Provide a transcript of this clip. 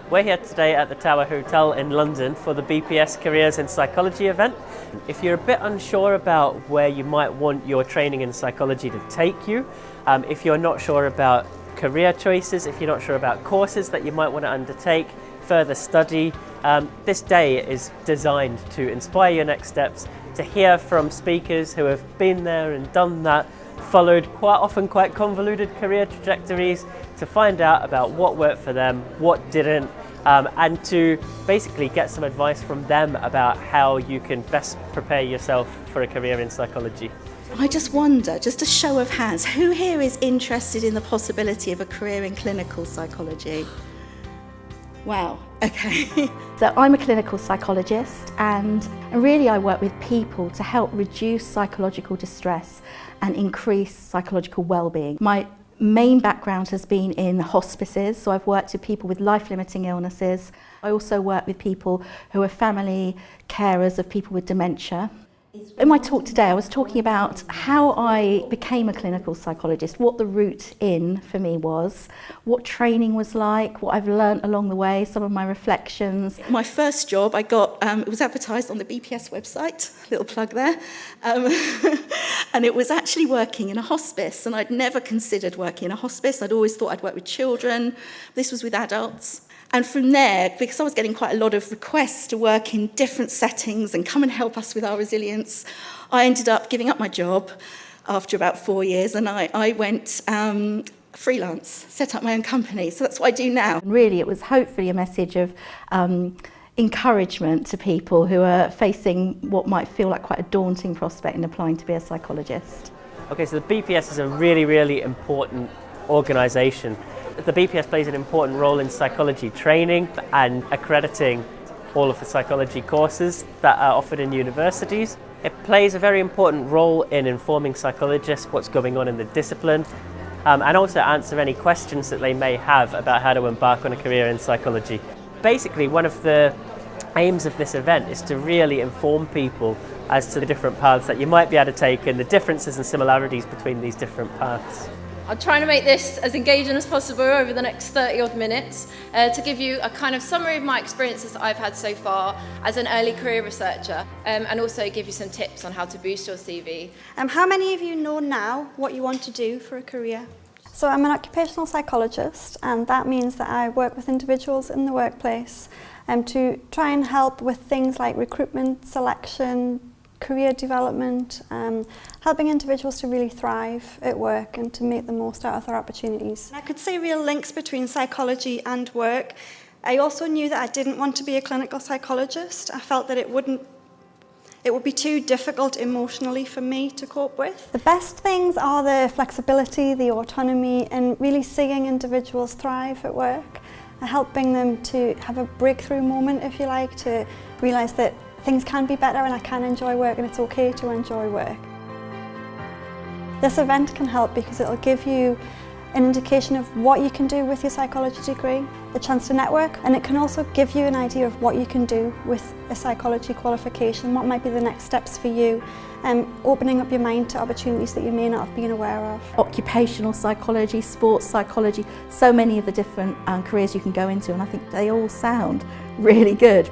We're here today at the Tower Hotel in London for the BPS Careers in Psychology event. If you're a bit unsure about where you might want your training in psychology to take you, if you're not sure about career choices, if you're not sure about courses that you might want to undertake, further study, this day is designed to inspire your next steps, to hear from speakers who have been there and done that, followed quite often quite convoluted career trajectories, to find out about what worked for them, what didn't, and to basically get some advice from them about how you can best prepare yourself for a career in psychology. I just wonder, just a show of hands, who here is interested in the possibility of a career in clinical psychology? Wow, okay. So I'm a clinical psychologist and really I work with people to help reduce psychological distress and increase psychological well-being. My main background has been in hospices, so I've worked with people with life-limiting illnesses. I also work with people who are family carers of people with dementia. In my talk today, I was talking about how I became a clinical psychologist, what the route in for me was, what training was like, what I've learnt along the way, some of my reflections. My first job I got, it was advertised on the BPS website, little plug there, and it was actually working in a hospice, and I'd never considered working in a hospice. I'd always thought I'd work with children. This was with adults. And from there, because I was getting quite a lot of requests to work in different settings and come and help us with our resilience, I ended up giving up my job after about 4 years, and I went freelance, set up my own company. So that's what I do now. Really, it was hopefully a message of encouragement to people who are facing what might feel like quite a daunting prospect in applying to be a psychologist. Okay, so the BPS is a really, really important organisation. The BPS plays an important role in psychology training and accrediting all of the psychology courses that are offered in universities. It plays a very important role in informing psychologists what's going on in the discipline, and also answer any questions that they may have about how to embark on a career in psychology. Basically, one of the aims of this event is to really inform people as to the different paths that you might be able to take and the differences and similarities between these different paths. I'm trying to make this as engaging as possible over the next 30 odd minutes to give you a kind of summary of my experiences that I've had so far as an early career researcher, and also give you some tips on how to boost your CV. How many of you know now what you want to do for a career? So I'm an occupational psychologist, and that means that I work with individuals in the workplace to try and help with things like recruitment, selection, career development, helping individuals to really thrive at work and to make the most out of their opportunities. I could see real links between psychology and work. I also knew that I didn't want to be a clinical psychologist. I felt that it would be too difficult emotionally for me to cope with. The best things are the flexibility, the autonomy, and really seeing individuals thrive at work, helping them to have a breakthrough moment, if you like, to realise that things can be better and I can enjoy work and it's okay to enjoy work. This event can help because it'll give you an indication of what you can do with your psychology degree, the chance to network, and it can also give you an idea of what you can do with a psychology qualification, what might be the next steps for you, opening up your mind to opportunities that you may not have been aware of. Occupational psychology, sports psychology, so many of the different careers you can go into, and I think they all sound really good.